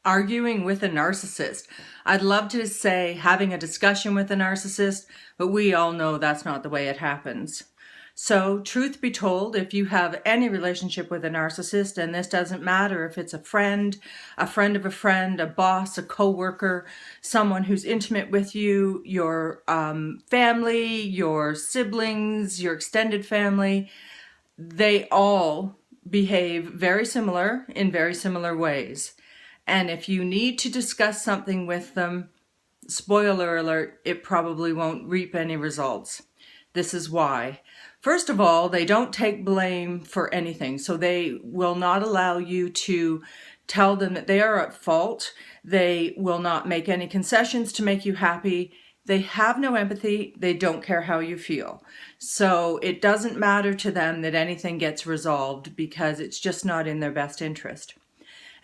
Arguing with a narcissist. I'd love to say having a discussion with a narcissist, but we all know that's not the way it happens. So, truth be told, if you have any relationship with a narcissist, and this doesn't matter if it's a friend of a friend, a boss, a coworker, someone who's intimate with you, your family, your siblings, your extended family, they all behave very similar in very similar ways. And if you need to discuss something with them, spoiler alert, it probably won't reap any results. This is why. First of all, they don't take blame for anything. So they will not allow you to tell them that they are at fault. They will not make any concessions to make you happy. They have no empathy. They don't care how you feel. So it doesn't matter to them that anything gets resolved because it's just not in their best interest.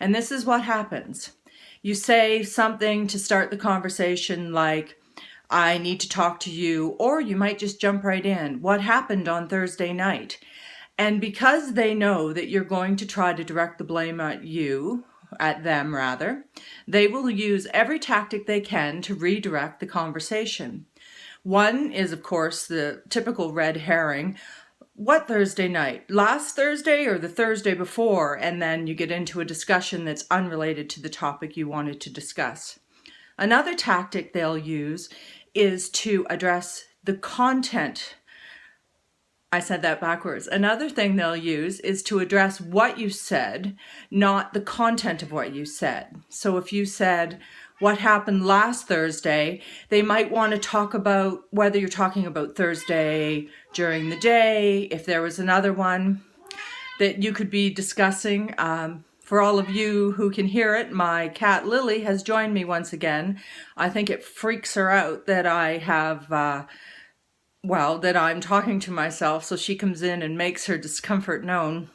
And this is what happens. You say something to start the conversation like, I need to talk to you, or you might just jump right in. What happened on Thursday night? And because they know that you're going to try to direct the blame at them rather, they will use every tactic they can to redirect the conversation. One is, of course, the typical red herring. What Thursday night? Last Thursday or the Thursday before? And then you get into a discussion that's unrelated to the topic you wanted to discuss. Another tactic they'll use is to address the content. I said that backwards. Another thing they'll use is to address what you said, not the content of what you said. So if you said, what happened last Thursday, they might want to talk about whether you're talking about Thursday during the day, if there was another one that you could be discussing. For all of you who can hear it, my cat Lily has joined me once again. I think it freaks her out that I have, that I'm talking to myself, so she comes in and makes her discomfort known.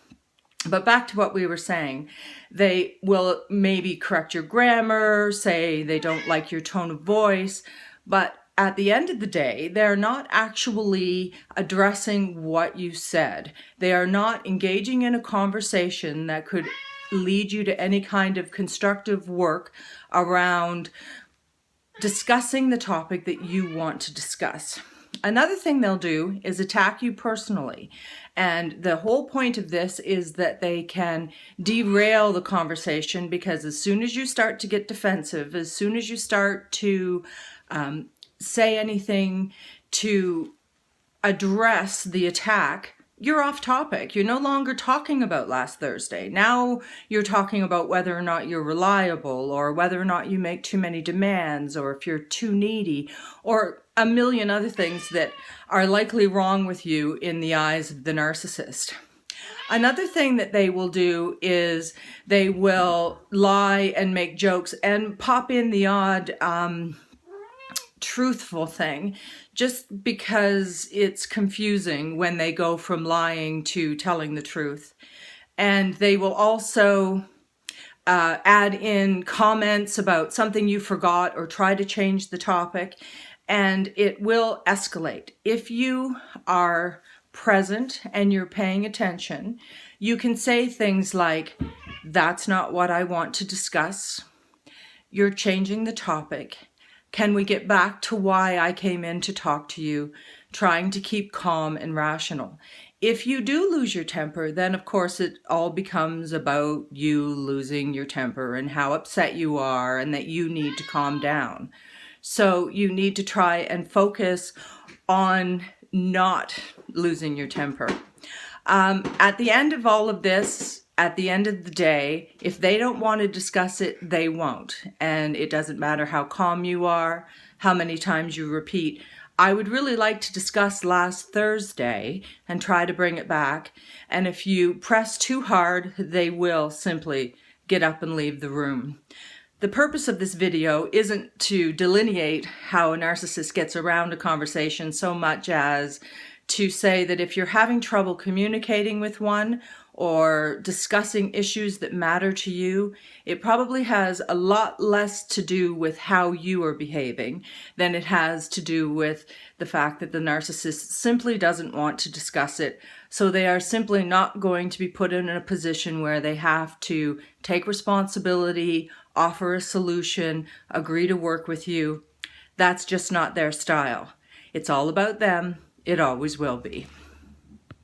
But back to what we were saying, they will maybe correct your grammar, say they don't like your tone of voice, but at the end of the day, they're not actually addressing what you said. They are not engaging in a conversation that could lead you to any kind of constructive work around discussing the topic that you want to discuss. Another thing they'll do is attack you personally. And the whole point of this is that they can derail the conversation, because as soon as you start to get defensive, as soon as you start to say anything to address the attack, you're off topic. You're no longer talking about last Thursday. Now you're talking about whether or not you're reliable, or whether or not you make too many demands, or if you're too needy, or a million other things that are likely wrong with you in the eyes of the narcissist. Another thing that they will do is they will lie and make jokes and pop in the odd truthful thing, just because it's confusing when they go from lying to telling the truth. And they will also add in comments about something you forgot or try to change the topic, and it will escalate. If you are present and you're paying attention, you can say things like, that's not what I want to discuss. You're changing the topic. Can we get back to why I came in to talk to you, trying to keep calm and rational? If you do lose your temper, then of course it all becomes about you losing your temper and how upset you are and that you need to calm down. So you need to try and focus on not losing your temper. At the end of all of this, at the end of the day, if they don't want to discuss it, they won't. And it doesn't matter how calm you are, how many times you repeat, I would really like to discuss last Thursday, and try to bring it back. And if you press too hard, they will simply get up and leave the room. The purpose of this video isn't to delineate how a narcissist gets around a conversation so much as to say that if you're having trouble communicating with one or discussing issues that matter to you, it probably has a lot less to do with how you are behaving than it has to do with the fact that the narcissist simply doesn't want to discuss it, So they are simply not going to be put in a position where they have to take responsibility, offer a solution, agree to work with you. That's just not their style. It's all about them. It always will be.